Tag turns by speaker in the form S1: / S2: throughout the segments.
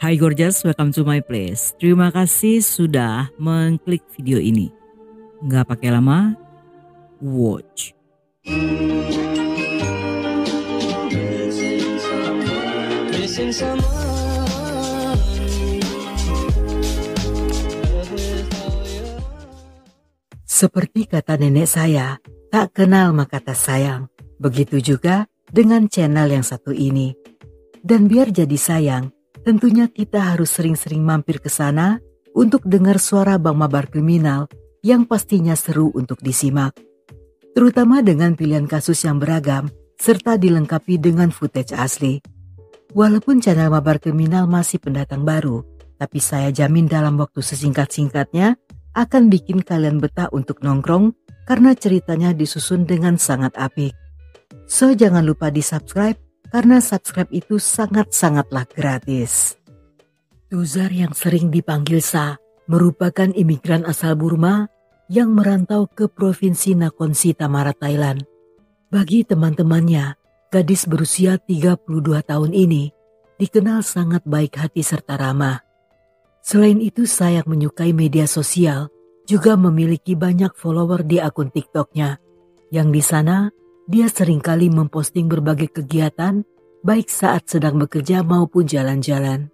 S1: Hai gorgeous, welcome to my place. Terima kasih sudah mengklik video ini. Nggak pakai lama, watch.
S2: Seperti kata nenek saya, tak kenal maka tak sayang. Begitu juga dengan channel yang satu ini. Dan biar jadi sayang, tentunya kita harus sering-sering mampir ke sana untuk dengar suara Bang Mabar Kriminal yang pastinya seru untuk disimak. Terutama dengan pilihan kasus yang beragam serta dilengkapi dengan footage asli. Walaupun channel Mabar Kriminal masih pendatang baru, tapi saya jamin dalam waktu sesingkat-singkatnya akan bikin kalian betah untuk nongkrong karena ceritanya disusun dengan sangat apik. So jangan lupa di subscribe karena subscribe itu sangat-sangatlah gratis. Tuzar yang sering dipanggil Sa merupakan imigran asal Burma yang merantau ke Provinsi Nakhon Si Thammarat, Thailand. Bagi teman-temannya, gadis berusia 32 tahun ini dikenal sangat baik hati serta ramah. Selain itu Sa yang menyukai media sosial juga memiliki banyak follower di akun TikToknya, yang di sana dia seringkali memposting berbagai kegiatan, baik saat sedang bekerja maupun jalan-jalan.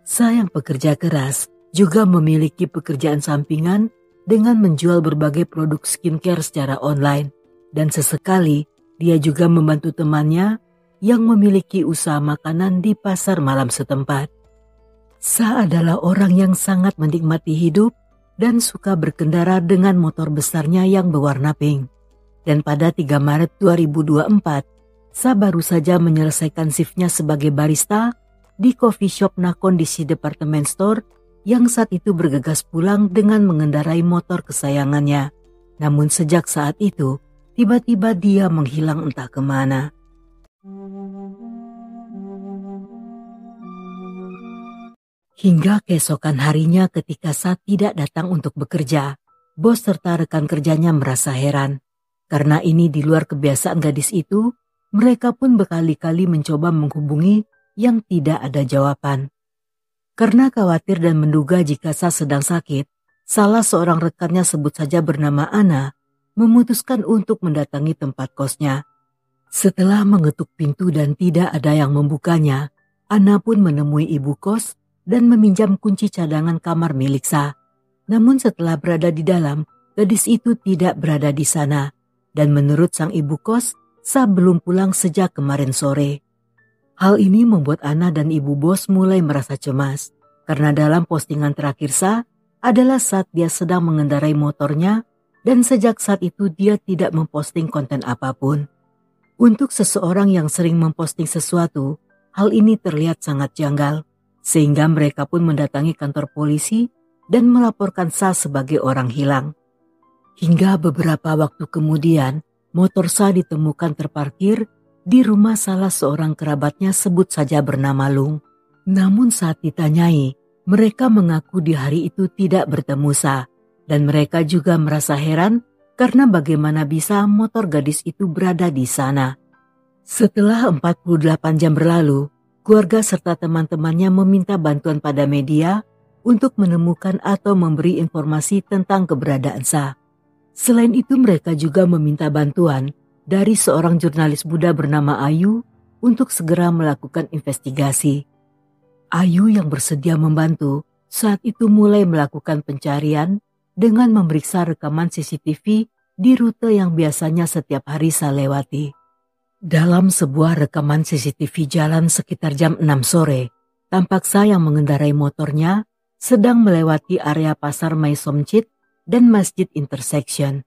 S2: Sa yang pekerja keras juga memiliki pekerjaan sampingan dengan menjual berbagai produk skincare secara online. Dan sesekali dia juga membantu temannya yang memiliki usaha makanan di pasar malam setempat. Sa adalah orang yang sangat menikmati hidup dan suka berkendara dengan motor besarnya yang berwarna pink. Dan pada 3 Maret 2024, Sa baru saja menyelesaikan shiftnya sebagai barista di coffee shop Nakhon Si Department Store yang saat itu bergegas pulang dengan mengendarai motor kesayangannya. Namun sejak saat itu, tiba-tiba dia menghilang entah kemana. Hingga keesokan harinya ketika Sa tidak datang untuk bekerja, bos serta rekan kerjanya merasa heran. Karena ini di luar kebiasaan gadis itu, mereka pun berkali-kali mencoba menghubungi yang tidak ada jawaban. Karena khawatir dan menduga jika Sa sedang sakit, salah seorang rekannya sebut saja bernama Ana, memutuskan untuk mendatangi tempat kosnya. Setelah mengetuk pintu dan tidak ada yang membukanya, Ana pun menemui ibu kos dan meminjam kunci cadangan kamar milik Sa. Namun setelah berada di dalam, gadis itu tidak berada di sana. Dan menurut sang ibu kos, Sa belum pulang sejak kemarin sore. Hal ini membuat Ana dan ibu bos mulai merasa cemas. Karena dalam postingan terakhir Sa adalah saat dia sedang mengendarai motornya dan sejak saat itu dia tidak memposting konten apapun. Untuk seseorang yang sering memposting sesuatu, hal ini terlihat sangat janggal. Sehingga mereka pun mendatangi kantor polisi dan melaporkan Sa sebagai orang hilang. Hingga beberapa waktu kemudian, motor Sa ditemukan terparkir di rumah salah seorang kerabatnya sebut saja bernama Lung. Namun saat ditanyai, mereka mengaku di hari itu tidak bertemu Sa. Dan mereka juga merasa heran karena bagaimana bisa motor gadis itu berada di sana. Setelah 48 jam berlalu, keluarga serta teman-temannya meminta bantuan pada media untuk menemukan atau memberi informasi tentang keberadaan Sa. Selain itu mereka juga meminta bantuan dari seorang jurnalis muda bernama Ayu untuk segera melakukan investigasi. Ayu yang bersedia membantu saat itu mulai melakukan pencarian dengan memeriksa rekaman CCTV di rute yang biasanya setiap hari Sa lewati. Dalam sebuah rekaman CCTV jalan sekitar jam 6 sore, tampak Sa yang mengendarai motornya sedang melewati area pasar Maisomchit dan Masjid Intersection.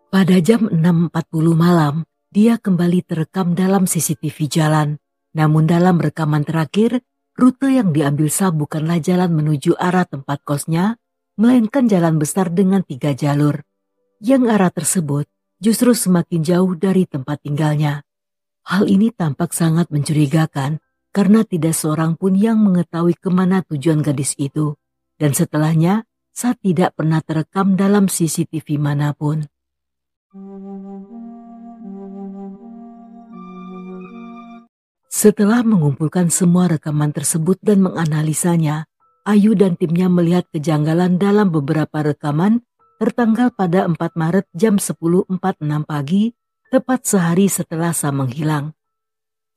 S2: Pada jam 6.40 malam, dia kembali terekam dalam CCTV jalan. Namun dalam rekaman terakhir, rute yang diambil Sa bukanlah jalan menuju arah tempat kosnya, melainkan jalan besar dengan 3 jalur. Yang arah tersebut justru semakin jauh dari tempat tinggalnya. Hal ini tampak sangat mencurigakan karena tidak seorang pun yang mengetahui kemana tujuan gadis itu. Dan setelahnya, Sa tidak pernah terekam dalam CCTV manapun. Setelah mengumpulkan semua rekaman tersebut dan menganalisanya, Ayu dan timnya melihat kejanggalan dalam beberapa rekaman tertanggal pada 4 Maret jam 10.46 pagi, tepat sehari setelah Sa menghilang.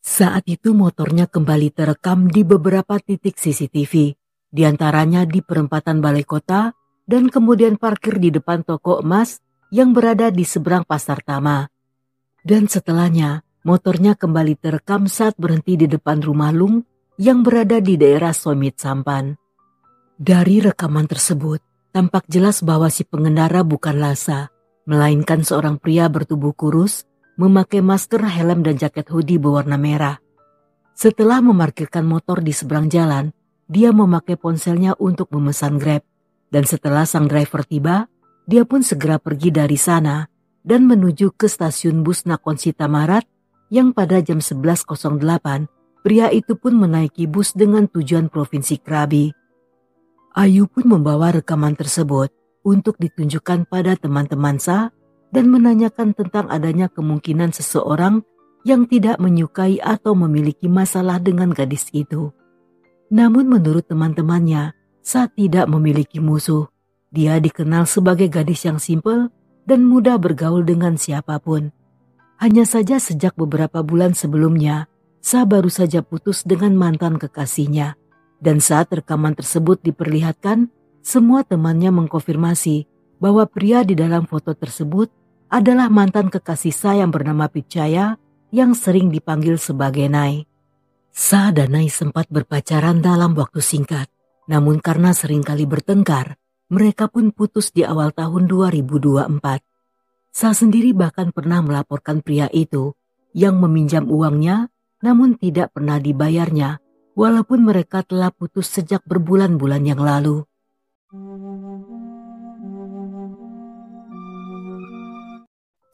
S2: Saat itu motornya kembali terekam di beberapa titik CCTV, diantaranya di perempatan Balai Kota dan kemudian parkir di depan toko emas yang berada di seberang Pasar Tama. Dan setelahnya, motornya kembali terekam saat berhenti di depan rumah Lung yang berada di daerah Somit Sampan. Dari rekaman tersebut, tampak jelas bahwa si pengendara bukanlah Sa, melainkan seorang pria bertubuh kurus, memakai masker, helm dan jaket hoodie berwarna merah. Setelah memarkirkan motor di seberang jalan, dia memakai ponselnya untuk memesan Grab. Dan setelah sang driver tiba, dia pun segera pergi dari sana dan menuju ke stasiun bus Nakhon Si Thammarat yang pada jam 11.08 pria itu pun menaiki bus dengan tujuan Provinsi Krabi. Ayu pun membawa rekaman tersebut untuk ditunjukkan pada teman-teman Sa dan menanyakan tentang adanya kemungkinan seseorang yang tidak menyukai atau memiliki masalah dengan gadis itu. Namun menurut teman-temannya, Sa tidak memiliki musuh. Dia dikenal sebagai gadis yang simpel dan mudah bergaul dengan siapapun. Hanya saja sejak beberapa bulan sebelumnya, Sa baru saja putus dengan mantan kekasihnya. Dan saat rekaman tersebut diperlihatkan, semua temannya mengkonfirmasi bahwa pria di dalam foto tersebut adalah mantan kekasih Sa yang bernama Pichaya yang sering dipanggil sebagai Nai. Sa dan Nai sempat berpacaran dalam waktu singkat, namun karena seringkali bertengkar, mereka pun putus di awal tahun 2024. Sa sendiri bahkan pernah melaporkan pria itu yang meminjam uangnya namun tidak pernah dibayarnya, walaupun mereka telah putus sejak berbulan-bulan yang lalu.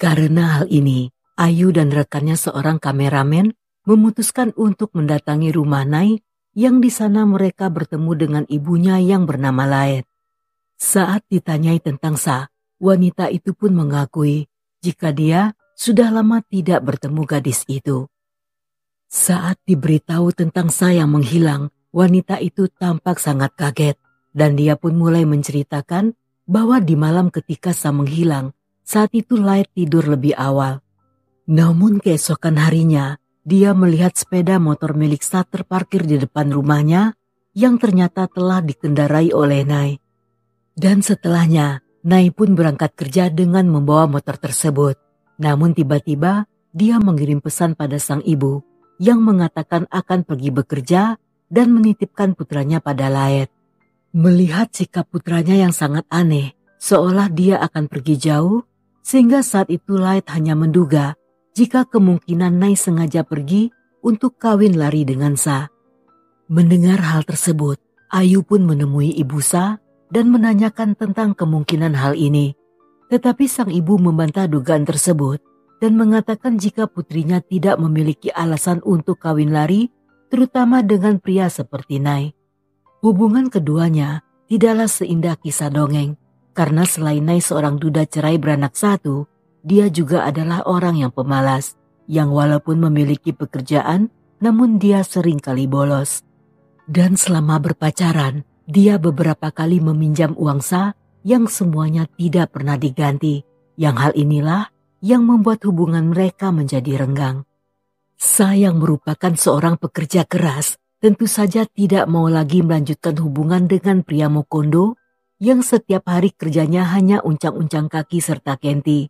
S2: Karena hal ini, Ayu dan rekannya seorang kameramen memutuskan untuk mendatangi rumah Nai yang di sana mereka bertemu dengan ibunya yang bernama Laet. Saat ditanyai tentang Sa, wanita itu pun mengakui jika dia sudah lama tidak bertemu gadis itu. Saat diberitahu tentang Sa yang menghilang, wanita itu tampak sangat kaget dan dia pun mulai menceritakan bahwa di malam ketika Sa menghilang, saat itu Laet tidur lebih awal. Namun keesokan harinya, dia melihat sepeda motor milik Sa terparkir di depan rumahnya yang ternyata telah dikendarai oleh Nai. Dan setelahnya, Nai pun berangkat kerja dengan membawa motor tersebut. Namun tiba-tiba, dia mengirim pesan pada sang ibu yang mengatakan akan pergi bekerja dan menitipkan putranya pada Laet. Melihat sikap putranya yang sangat aneh, seolah dia akan pergi jauh, sehingga saat itu Laet hanya menduga jika kemungkinan Nai sengaja pergi untuk kawin lari dengan Sa. Mendengar hal tersebut, Ayu pun menemui ibu Sa dan menanyakan tentang kemungkinan hal ini. Tetapi sang ibu membantah dugaan tersebut dan mengatakan jika putrinya tidak memiliki alasan untuk kawin lari, terutama dengan pria seperti Nai. Hubungan keduanya tidaklah seindah kisah dongeng, karena selain Nai seorang duda cerai beranak satu, dia juga adalah orang yang pemalas, yang walaupun memiliki pekerjaan, namun dia seringkali bolos. Dan selama berpacaran, dia beberapa kali meminjam uang Sa yang semuanya tidak pernah diganti. Yang hal inilah yang membuat hubungan mereka menjadi renggang. Sa yang merupakan seorang pekerja keras, tentu saja tidak mau lagi melanjutkan hubungan dengan pria Mokondo yang setiap hari kerjanya hanya uncang-uncang kaki serta kenti.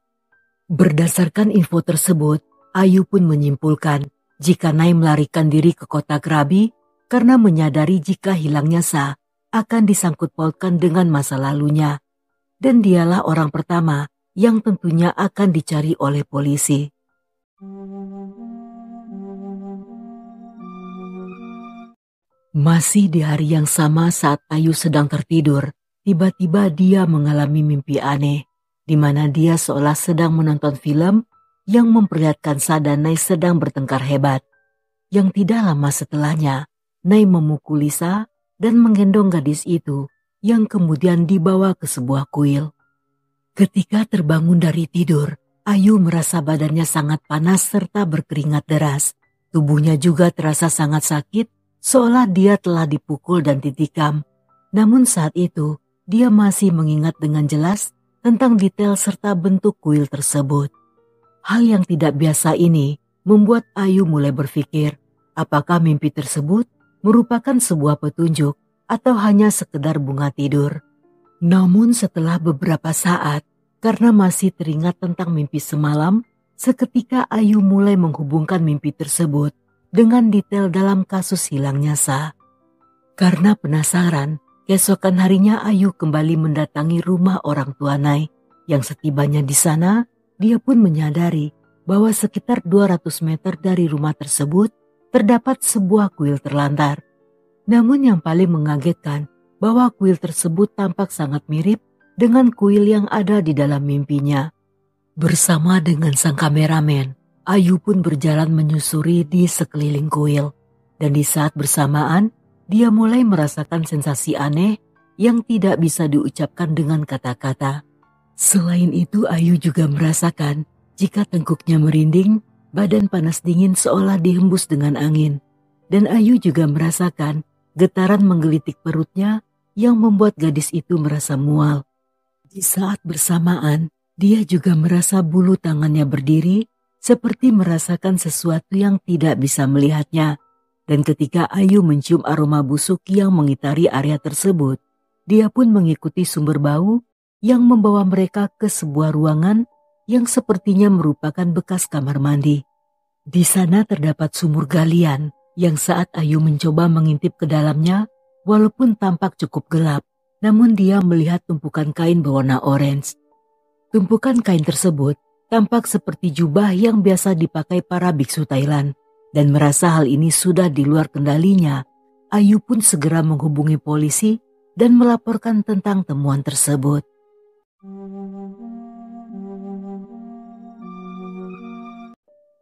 S2: Berdasarkan info tersebut, Ayu pun menyimpulkan jika Nai melarikan diri ke kota Krabi karena menyadari jika hilangnya Sa akan disangkut pautkan dengan masa lalunya. Dan dialah orang pertama yang tentunya akan dicari oleh polisi. Masih di hari yang sama saat Ayu sedang tertidur, tiba-tiba dia mengalami mimpi aneh, di mana dia seolah sedang menonton film yang memperlihatkan Sa dan Nai sedang bertengkar hebat. Yang tidak lama setelahnya, Nai memukuli Sa dan menggendong gadis itu yang kemudian dibawa ke sebuah kuil. Ketika terbangun dari tidur, Ayu merasa badannya sangat panas serta berkeringat deras. Tubuhnya juga terasa sangat sakit, seolah dia telah dipukul dan ditikam. Namun saat itu, dia masih mengingat dengan jelas tentang detail serta bentuk kuil tersebut. Hal yang tidak biasa ini membuat Ayu mulai berpikir, apakah mimpi tersebut merupakan sebuah petunjuk atau hanya sekedar bunga tidur. Namun setelah beberapa saat, karena masih teringat tentang mimpi semalam, seketika Ayu mulai menghubungkan mimpi tersebut dengan detail dalam kasus hilangnya Sa. Karena penasaran, keesokan harinya Ayu kembali mendatangi rumah orang tua Nai. Yang setibanya di sana, dia pun menyadari bahwa sekitar 200 meter dari rumah tersebut terdapat sebuah kuil terlantar. Namun yang paling mengagetkan bahwa kuil tersebut tampak sangat mirip dengan kuil yang ada di dalam mimpinya. Bersama dengan sang kameramen, Ayu pun berjalan menyusuri di sekeliling kuil. Dan di saat bersamaan, dia mulai merasakan sensasi aneh yang tidak bisa diucapkan dengan kata-kata. Selain itu, Ayu juga merasakan jika tengkuknya merinding, badan panas dingin seolah dihembus dengan angin. Dan Ayu juga merasakan getaran menggelitik perutnya yang membuat gadis itu merasa mual. Di saat bersamaan, dia juga merasa bulu tangannya berdiri seperti merasakan sesuatu yang tidak bisa melihatnya. Dan ketika Ayu mencium aroma busuk yang mengitari area tersebut, dia pun mengikuti sumber bau yang membawa mereka ke sebuah ruangan yang sepertinya merupakan bekas kamar mandi. Di sana terdapat sumur galian yang saat Ayu mencoba mengintip ke dalamnya, walaupun tampak cukup gelap, namun dia melihat tumpukan kain berwarna orange. Tumpukan kain tersebut tampak seperti jubah yang biasa dipakai para biksu Thailand, dan merasa hal ini sudah di luar kendalinya, Ayu pun segera menghubungi polisi dan melaporkan tentang temuan tersebut.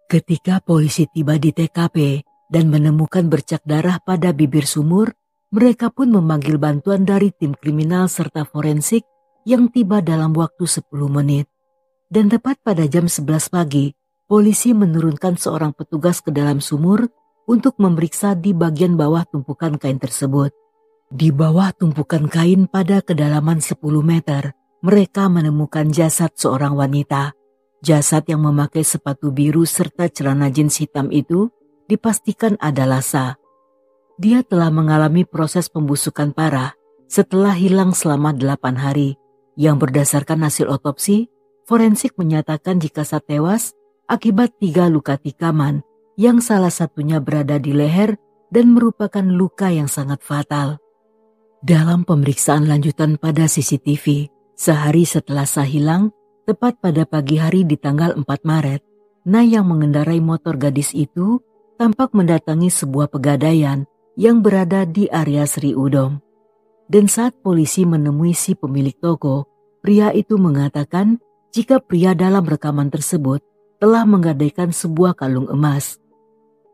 S2: Ketika polisi tiba di TKP dan menemukan bercak darah pada bibir sumur, mereka pun memanggil bantuan dari tim kriminal serta forensik yang tiba dalam waktu 10 menit. Dan tepat pada jam 11 pagi, polisi menurunkan seorang petugas ke dalam sumur untuk memeriksa di bagian bawah tumpukan kain tersebut. Di bawah tumpukan kain pada kedalaman 10 meter, mereka menemukan jasad seorang wanita. Jasad yang memakai sepatu biru serta celana jeans hitam itu dipastikan adalah Sa. Dia telah mengalami proses pembusukan parah setelah hilang selama 8 hari, yang berdasarkan hasil otopsi, forensik menyatakan jika Sa tewas akibat 3 luka tikaman yang salah satunya berada di leher dan merupakan luka yang sangat fatal. Dalam pemeriksaan lanjutan pada CCTV, sehari setelah Sa hilang, tepat pada pagi hari di tanggal 4 Maret, Nai yang mengendarai motor gadis itu tampak mendatangi sebuah pegadaian yang berada di area Sri Udom. Dan saat polisi menemui si pemilik toko, pria itu mengatakan jika pria dalam rekaman tersebut telah menggadaikan sebuah kalung emas.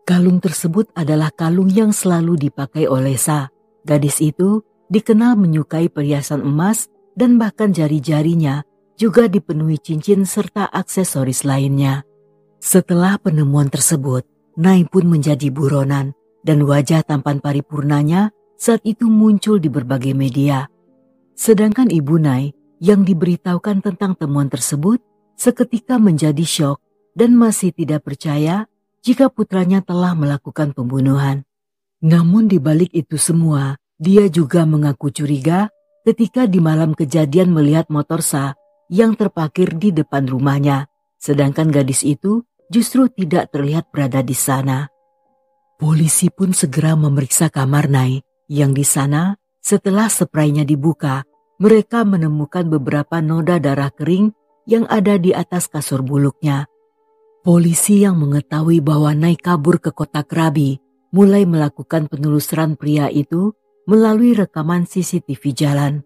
S2: Kalung tersebut adalah kalung yang selalu dipakai oleh Sa. Gadis itu dikenal menyukai perhiasan emas dan bahkan jari-jarinya juga dipenuhi cincin serta aksesoris lainnya. Setelah penemuan tersebut, Nai pun menjadi buronan dan wajah tampan paripurnanya saat itu muncul di berbagai media. Sedangkan ibu Nai yang diberitahukan tentang temuan tersebut seketika menjadi syok dan masih tidak percaya jika putranya telah melakukan pembunuhan. Namun di balik itu semua, dia juga mengaku curiga ketika di malam kejadian melihat motor Sa yang terparkir di depan rumahnya, sedangkan gadis itu justru tidak terlihat berada di sana. Polisi pun segera memeriksa kamar Nai, yang di sana setelah spraynya dibuka, mereka menemukan beberapa noda darah kering yang ada di atas kasur buluknya. Polisi yang mengetahui bahwa Nai kabur ke kota Krabi mulai melakukan penelusuran pria itu melalui rekaman CCTV jalan.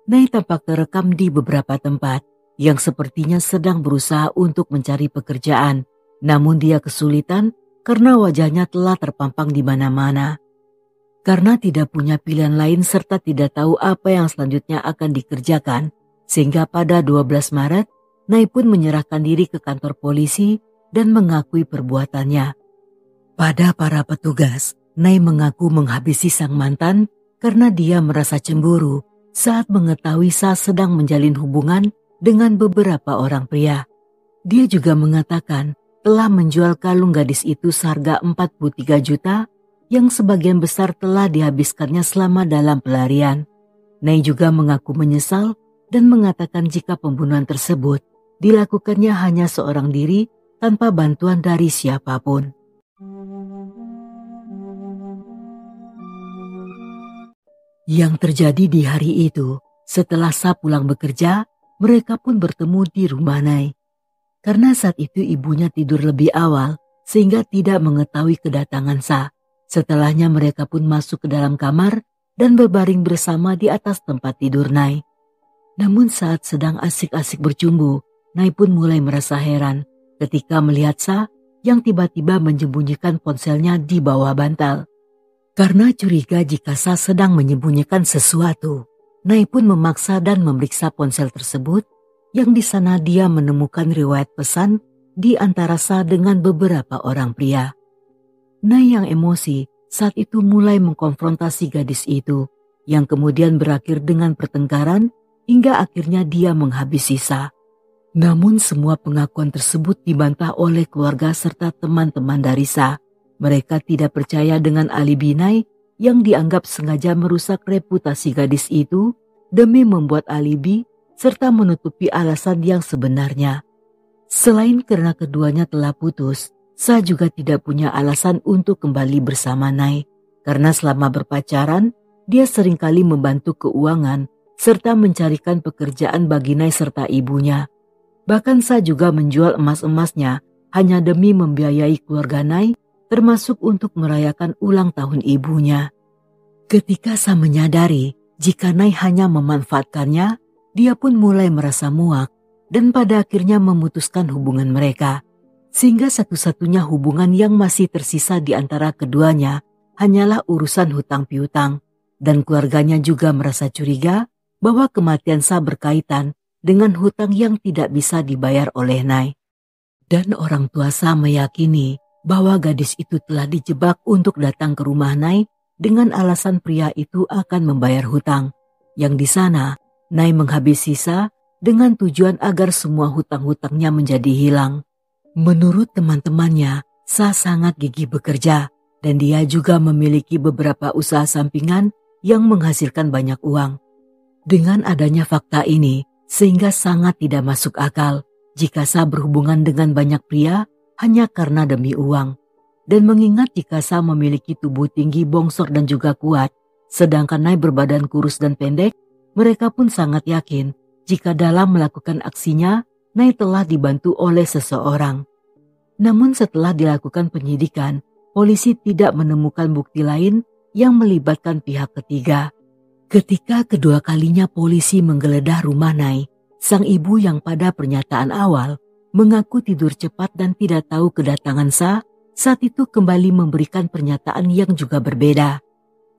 S2: Nai tampak terekam di beberapa tempat yang sepertinya sedang berusaha untuk mencari pekerjaan, namun dia kesulitan karena wajahnya telah terpampang di mana-mana. Karena tidak punya pilihan lain serta tidak tahu apa yang selanjutnya akan dikerjakan, sehingga pada 12 Maret, Nai pun menyerahkan diri ke kantor polisi dan mengakui perbuatannya. Pada para petugas, Nay mengaku menghabisi sang mantan karena dia merasa cemburu saat mengetahui Sa sedang menjalin hubungan dengan beberapa orang pria. Dia juga mengatakan telah menjual kalung gadis itu seharga 43 juta yang sebagian besar telah dihabiskannya selama dalam pelarian. Nay juga mengaku menyesal dan mengatakan jika pembunuhan tersebut dilakukannya hanya seorang diri tanpa bantuan dari siapapun. Yang terjadi di hari itu, setelah Sa pulang bekerja, mereka pun bertemu di rumah Nay. Karena saat itu ibunya tidur lebih awal, sehingga tidak mengetahui kedatangan Sa. Setelahnya mereka pun masuk ke dalam kamar dan berbaring bersama di atas tempat tidur Nay. Namun saat sedang asik-asik bercumbu, Nay pun mulai merasa heran ketika melihat Sa yang tiba-tiba menyembunyikan ponselnya di bawah bantal. Karena curiga jika Sa sedang menyembunyikan sesuatu, Nay pun memaksa dan memeriksa ponsel tersebut yang di sana dia menemukan riwayat pesan di antara Sa dengan beberapa orang pria. Nay yang emosi saat itu mulai mengkonfrontasi gadis itu yang kemudian berakhir dengan pertengkaran hingga akhirnya dia menghabisi Sa. Namun semua pengakuan tersebut dibantah oleh keluarga serta teman-teman dari Sa. Mereka tidak percaya dengan alibi Nay yang dianggap sengaja merusak reputasi gadis itu demi membuat alibi serta menutupi alasan yang sebenarnya. Selain karena keduanya telah putus, Sa juga tidak punya alasan untuk kembali bersama Nay. Karena selama berpacaran, dia seringkali membantu keuangan serta mencarikan pekerjaan bagi Nay serta ibunya. Bahkan Sa juga menjual emas-emasnya hanya demi membiayai keluarga Nay, termasuk untuk merayakan ulang tahun ibunya. Ketika Sa menyadari jika Nay hanya memanfaatkannya, dia pun mulai merasa muak dan pada akhirnya memutuskan hubungan mereka. Sehingga satu-satunya hubungan yang masih tersisa di antara keduanya hanyalah urusan hutang piutang. Dan keluarganya juga merasa curiga bahwa kematian Sa berkaitan dengan hutang yang tidak bisa dibayar oleh Nay. Dan orang tua Sa meyakini bahwa gadis itu telah dijebak untuk datang ke rumah Nay dengan alasan pria itu akan membayar hutang. Yang di sana, Nay menghabisi Sa dengan tujuan agar semua hutang-hutangnya menjadi hilang. Menurut teman-temannya, Sa sangat gigih bekerja dan dia juga memiliki beberapa usaha sampingan yang menghasilkan banyak uang. Dengan adanya fakta ini, sehingga sangat tidak masuk akal jika Sa berhubungan dengan banyak pria hanya karena demi uang. Dan mengingat jika Sa memiliki tubuh tinggi, bongsor dan juga kuat, sedangkan Nay berbadan kurus dan pendek, mereka pun sangat yakin jika dalam melakukan aksinya, Nay telah dibantu oleh seseorang. Namun setelah dilakukan penyidikan, polisi tidak menemukan bukti lain yang melibatkan pihak ketiga. Ketika kedua kalinya polisi menggeledah rumah Nay, sang ibu yang pada pernyataan awal mengaku tidur cepat dan tidak tahu kedatangan Sa, saat itu kembali memberikan pernyataan yang juga berbeda.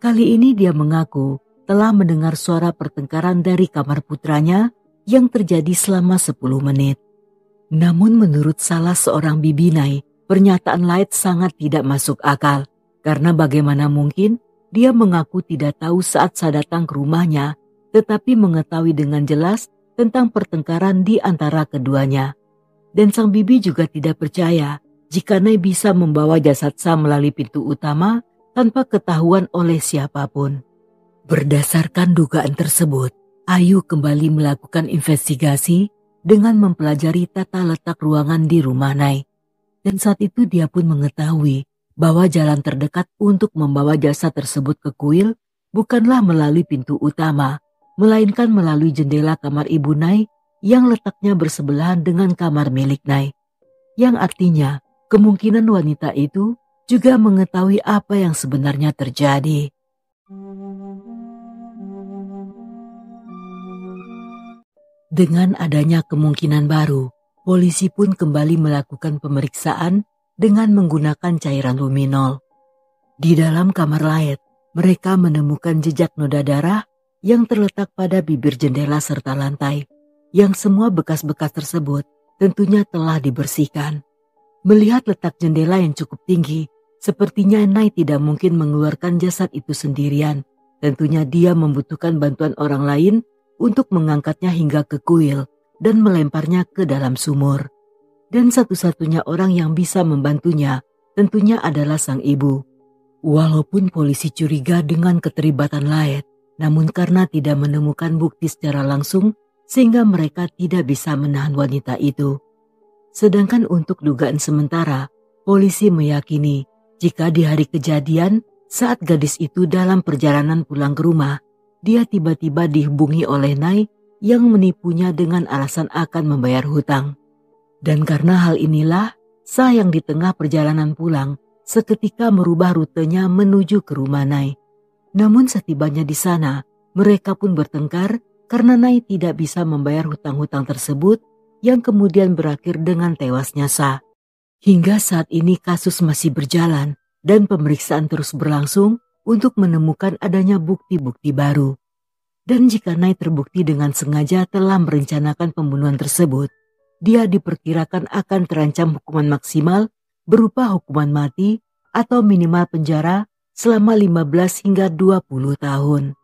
S2: Kali ini dia mengaku telah mendengar suara pertengkaran dari kamar putranya yang terjadi selama 10 menit. Namun menurut salah seorang bibi Nay, pernyataan Light sangat tidak masuk akal karena bagaimana mungkin dia mengaku tidak tahu saat Sa datang ke rumahnya tetapi mengetahui dengan jelas tentang pertengkaran di antara keduanya. Dan sang bibi juga tidak percaya jika Nay bisa membawa jasad Sa melalui pintu utama tanpa ketahuan oleh siapapun. Berdasarkan dugaan tersebut, Ayu kembali melakukan investigasi dengan mempelajari tata letak ruangan di rumah Nay. Dan saat itu dia pun mengetahui bahwa jalan terdekat untuk membawa jasad tersebut ke kuil bukanlah melalui pintu utama, melainkan melalui jendela kamar ibu Nay yang letaknya bersebelahan dengan kamar milik Nay. Yang artinya kemungkinan wanita itu juga mengetahui apa yang sebenarnya terjadi. Dengan adanya kemungkinan baru, polisi pun kembali melakukan pemeriksaan dengan menggunakan cairan luminol. Di dalam kamar Light, mereka menemukan jejak noda darah yang terletak pada bibir jendela serta lantai, yang semua bekas-bekas tersebut tentunya telah dibersihkan. Melihat letak jendela yang cukup tinggi, Sepertinya Nai tidak mungkin mengeluarkan jasad itu sendirian. Tentunya dia membutuhkan bantuan orang lain untuk mengangkatnya hingga ke kuil dan melemparnya ke dalam sumur. Dan satu-satunya orang yang bisa membantunya tentunya adalah sang ibu. Walaupun polisi curiga dengan keterlibatan Laet, namun karena tidak menemukan bukti secara langsung sehingga mereka tidak bisa menahan wanita itu. Sedangkan untuk dugaan sementara, polisi meyakini jika di hari kejadian saat gadis itu dalam perjalanan pulang ke rumah, dia tiba-tiba dihubungi oleh Nai yang menipunya dengan alasan akan membayar hutang. Dan karena hal inilah, Sa yang di tengah perjalanan pulang seketika merubah rutenya menuju ke rumah Nai. Namun setibanya di sana, mereka pun bertengkar karena Nai tidak bisa membayar hutang-hutang tersebut yang kemudian berakhir dengan tewasnya Sa. Hingga saat ini kasus masih berjalan dan pemeriksaan terus berlangsung untuk menemukan adanya bukti-bukti baru. Dan jika Nai terbukti dengan sengaja telah merencanakan pembunuhan tersebut, dia diperkirakan akan terancam hukuman maksimal berupa hukuman mati atau minimal penjara selama 15 hingga 20 tahun.